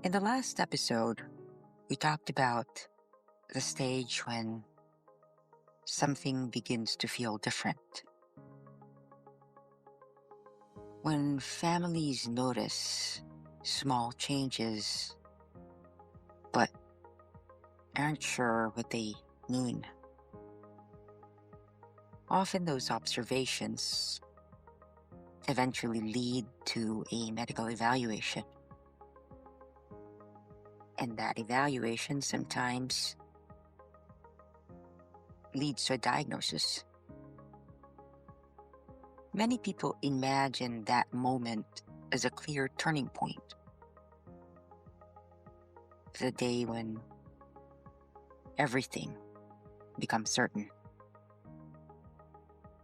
In the last episode, we talked about the stage when something begins to feel different. When families notice small changes but aren't sure what they mean. Often those observations eventually lead to a medical evaluation. And that evaluation sometimes leads to a diagnosis. Many people imagine that moment as a clear turning point. The day when everything becomes certain.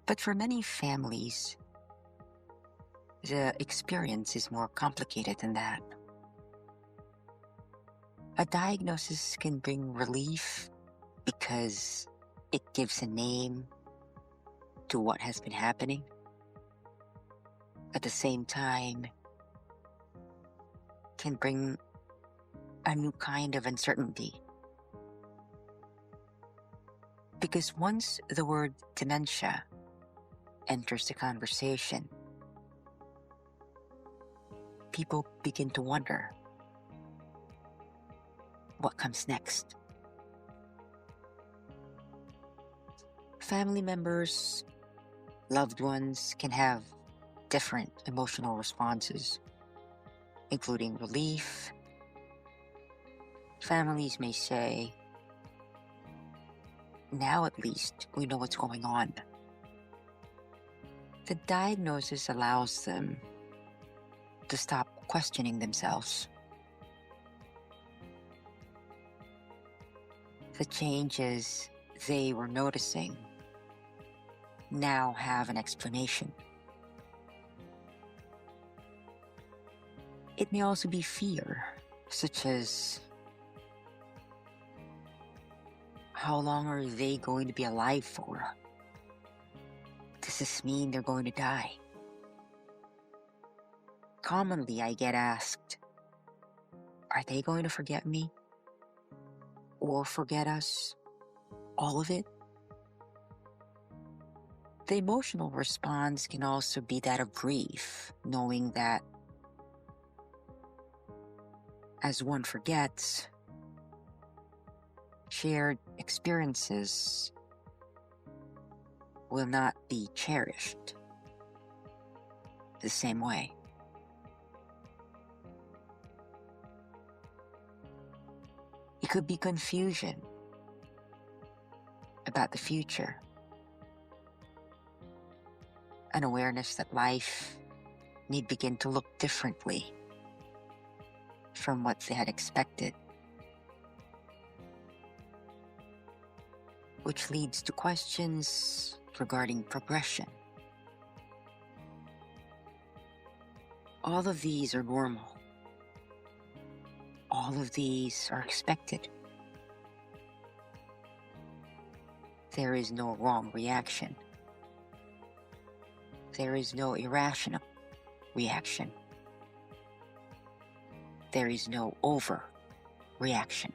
But for many families, the experience is more complicated than that. A diagnosis can bring relief because it gives a name to what has been happening. At the same time, can bring a new kind of uncertainty. Because once the word dementia enters the conversation, people begin to wonder what comes next. Family members, loved ones can have different emotional responses, including relief. Families may say, now at least we know what's going on. The diagnosis allows them to stop questioning themselves. The changes they were noticing now have an explanation. It may also be fear, such as, how long are they going to be alive for? Does this mean they're going to die? Commonly, I get asked, are they going to forget me? Or forget us? All of it? The emotional response can also be that of grief, knowing that as one forgets, shared experiences will not be cherished the same way. It could be confusion about the future, an awareness that life may begin to look differently from what they had expected, which leads to questions regarding progression. All of these are normal. All of these are expected. There is no wrong reaction. There is no irrational reaction. There is no overreaction.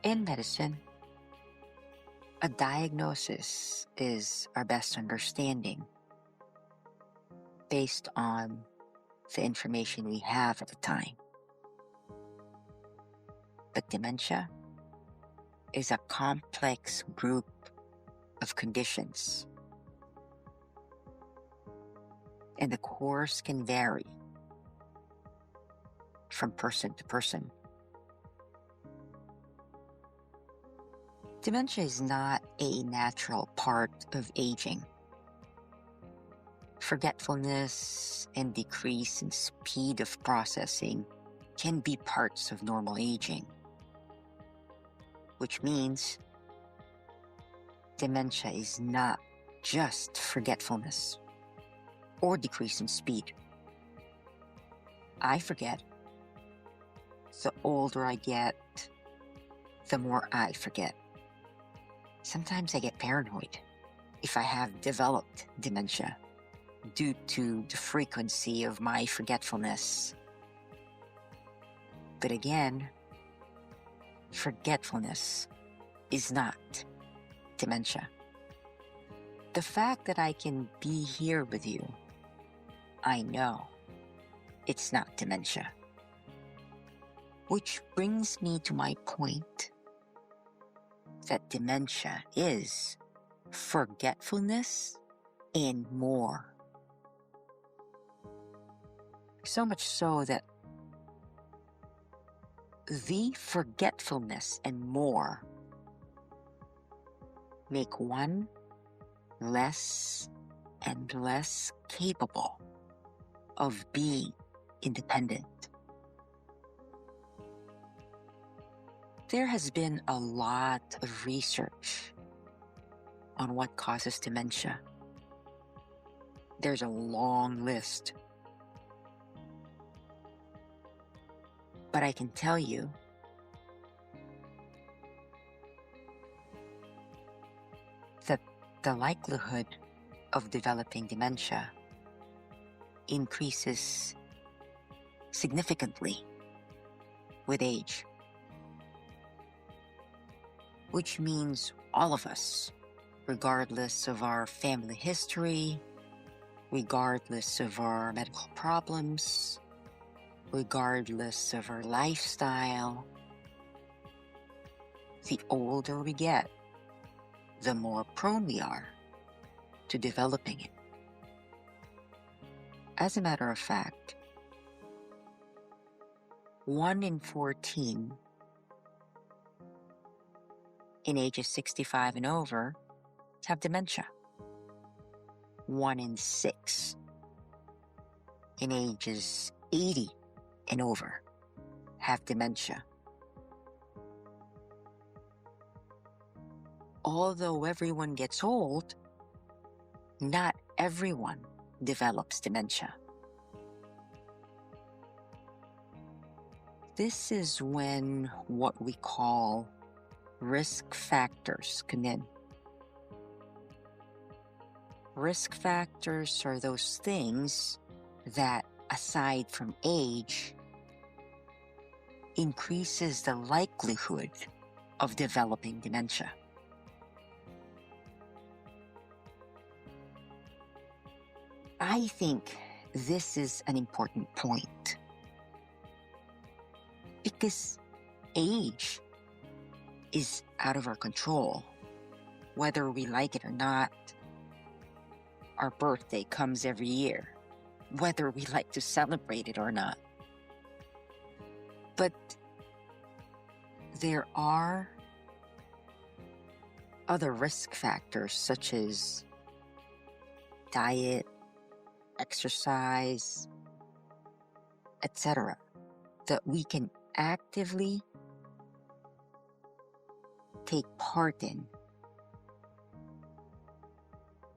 In medicine, a diagnosis is our best understanding based on the information we have at the time. But dementia is a complex group of conditions, and the course can vary from person to person. Dementia is not a natural part of aging. Forgetfulness and decrease in speed of processing can be parts of normal aging, which means dementia is not just forgetfulness or decrease in speed. I forget. The older I get, the more I forget. Sometimes I get paranoid if I have developed dementia due to the frequency of my forgetfulness. But again, forgetfulness is not dementia. The fact that I can be here with you, I know it's not dementia. Which brings me to my point that dementia is forgetfulness and more. So much so that the forgetfulness and more make one less and less capable of being independent. There has been a lot of research on what causes dementia. There's a long list. But I can tell you that the likelihood of developing dementia increases significantly with age. Which means all of us, regardless of our family history, regardless of our medical problems, regardless of our lifestyle, the older we get, the more prone we are to developing it. As a matter of fact, 1 in 14 in ages 65 and over have dementia. 1 in 6 in ages 80 and over have dementia. Although everyone gets old, not everyone develops dementia. This is when what we call risk factors come in. Risk factors are those things that, aside from age, increases the likelihood of developing dementia. I think this is an important point because age is out of our control. Whether we like it or not, our birthday comes every year, whether we like to celebrate it or not. But there are other risk factors such as diet, exercise, etc., that we can actively take part in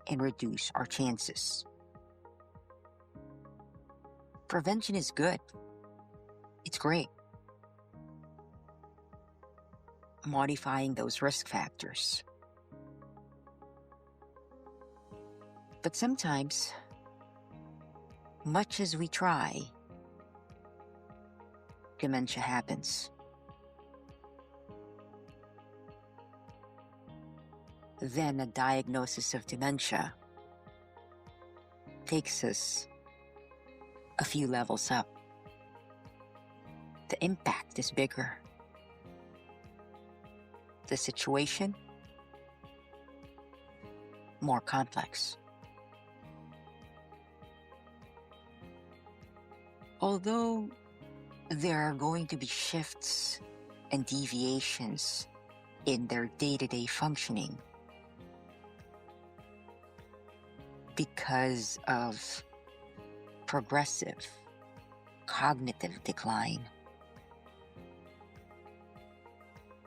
and reduce our chances. Prevention is good. It's great. Modifying those risk factors. But sometimes, much as we try, dementia happens. Then a diagnosis of dementia takes us a few levels up. The impact is bigger. The situation, more complex. Although there are going to be shifts and deviations in their day-to-day functioning because of progressive cognitive decline,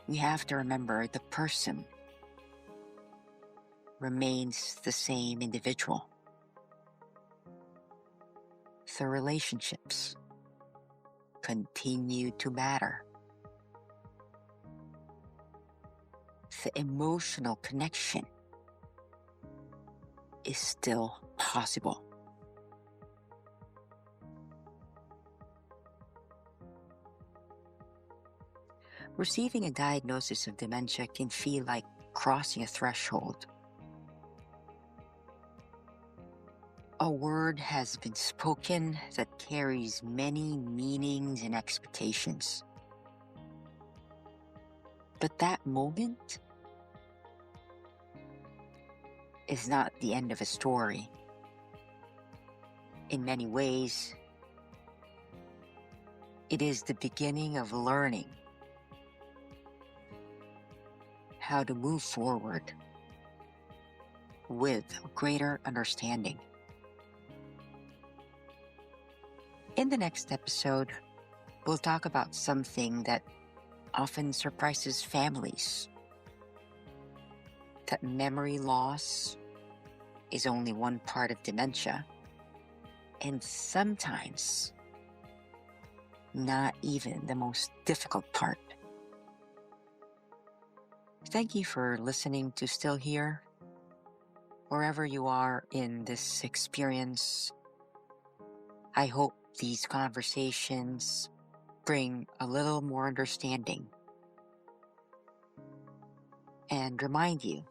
we have to remember the person remains the same individual. The relationships continue to matter. The emotional connection is still possible. Receiving a diagnosis of dementia can feel like crossing a threshold. A word has been spoken that carries many meanings and expectations. But that moment is not the end of a story. In many ways, it is the beginning of learning how to move forward with greater understanding. In the next episode, we'll talk about something that often surprises families: that memory loss is only one part of dementia, and sometimes not even the most difficult part. Thank you for listening to Still Here. Wherever you are in this experience, I hope these conversations bring a little more understanding and remind you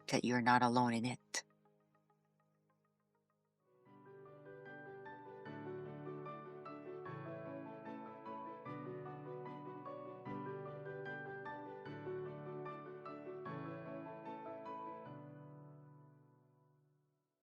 that you're not alone in it.